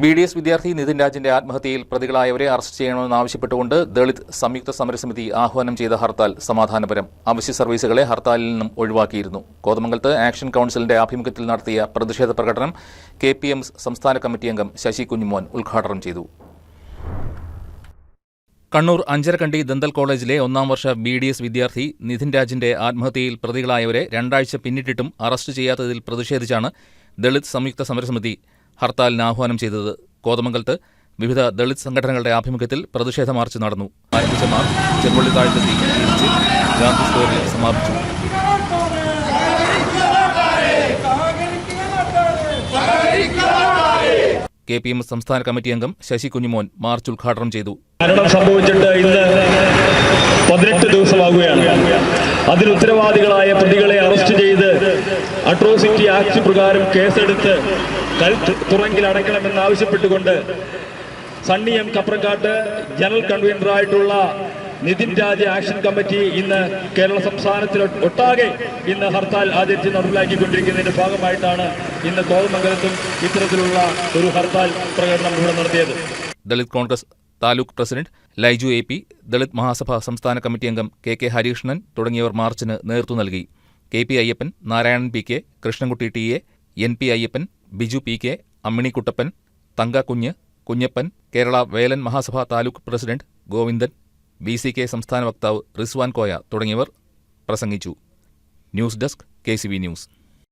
BDS വിദ്യാർത്ഥി Nitin രാജിന്റെ ആത്മഹത്യയിൽ പ്രതികളായവരെ arrest ചെയ്യണമെന്നാവശ്യപ്പെട്ടുകൊണ്ട് Dalit സംയുക്ത സമരസമിതി ആഹ്വാനം ചെയ്ത ഹർത്താൽ സമാധാനപരം. അവശ്യ സർവീസുകളെ ഹർത്താലിൽ നിന്നും ഒഴിവാക്കിയിരുന്നു. കോതമംഗലത്ത് ആക്ഷൻ കൌൺസിലിന്റെ ആഭിമുഖ്യത്തിൽ നടത്തിയ പ്രതിഷേധ പ്രകടനം KPM സംസ്ഥാന കമ്മിറ്റി അംഗം ശശി കുഞ്ഞുമോൻ ഉദ്ഘാടനം ചെയ്തു. കണ്ണൂർ അഞ്ചരക്കണ്ടി ദന്തൽ കോളേജിലെ 1ാം വർഷ BDS വിദ്യാർത്ഥി നിതിൻ രാജിന്റെ ആത്മഹത്യയിൽ പ്രതികളായവരെ 2 ആഴ്ച പിന്നിട്ടിട്ടും അറസ്റ്റ് ചെയ്യാത്തതിൽ പ്രതിഷേധിച്ചാണ് ദളിത് സംയുക്ത സമരസമിതി ഹർത്താലിന് ആഹ്വാനം ചെയ്തത്. കോതമംഗലത്ത് വിവിധ ദളിത് സംഘടനകളുടെ ആഭിമുഖ്യത്തിൽ പ്രതിഷേധ മാർച്ച് നടന്നു. ആരംഭിച്ച മാർച്ച് ചെറുവള്ളി താഴത്തെത്തി തിരിച്ച് ഗാന്ധി സ്ക്വയറിൽ സമാപിച്ചു. KPM സംസ്ഥാന കമ്മിറ്റി അംഗം ശശി കുഞ്ഞുമോൻ മാർച്ച് ഉദ്ഘാടനം ചെയ്തു. മരണം സംഭവിച്ചിട്ട് ഇന്ന് 18 ദിവസമാകുകയാണ്. അതിന് ഉത്തരവാദികളായ പ്രതികളെ അറസ്റ്റ് ചെയ്ത് അട്രോസിറ്റി ആക്ട് പ്രകാരം കേസെടുത്ത് തുറങ്കിൽ അടയ്ക്കണമെന്നാവശ്യപ്പെട്ടുകൊണ്ട് സണ്ണി M കപ്രക്കാട്ട് ജനറൽ കൺവീനറായിട്ടുള്ള നിതിൻ രാജ് ആക്ഷൻ കമ്മിറ്റി ഇന്ന് കേരള സംസ്ഥാനത്തിൽ ഒട്ടാകെ ഇന്ന് ഹർത്താൽ ആചരിച്ച് നടപ്പിലാക്കിക്കൊണ്ടിരിക്കുന്നതിന്റെ ഭാഗമായിട്ടാണ് ഇന്ന് കോതമംഗലത്തും ഇത്തരത്തിലുള്ള ഒരു ഹർത്താൽ പ്രകടനം ഇവിടെ നടത്തിയത്. ദളിത് കോൺഗ്രസ് താലൂക്ക് പ്രസിഡന്റ് ലൈജു AP, ദളിത് മഹാസഭ സംസ്ഥാന കമ്മിറ്റി അംഗം KK ഹരികൃഷ്ണൻ തുടങ്ങിയവർ മാർച്ചിന് നേതൃത്വം നൽകി. KP Ayyappan, Narayanan PK, Krishnankutty TA, NP Ayyappan, Biju PK, Ammini Kuttappan, തങ്ക കുഞ്ഞ്, കുഞ്ഞപ്പൻ, കേരള വേലൻ മഹാസഭ താലൂക്ക് പ്രസിഡന്റ് ഗോവിന്ദൻ, BCK സംസ്ഥാന വക്താവ് റിസ്വാൻ കോയ തുടങ്ങിയവർ പ്രസംഗിച്ചു. News desk KCV news.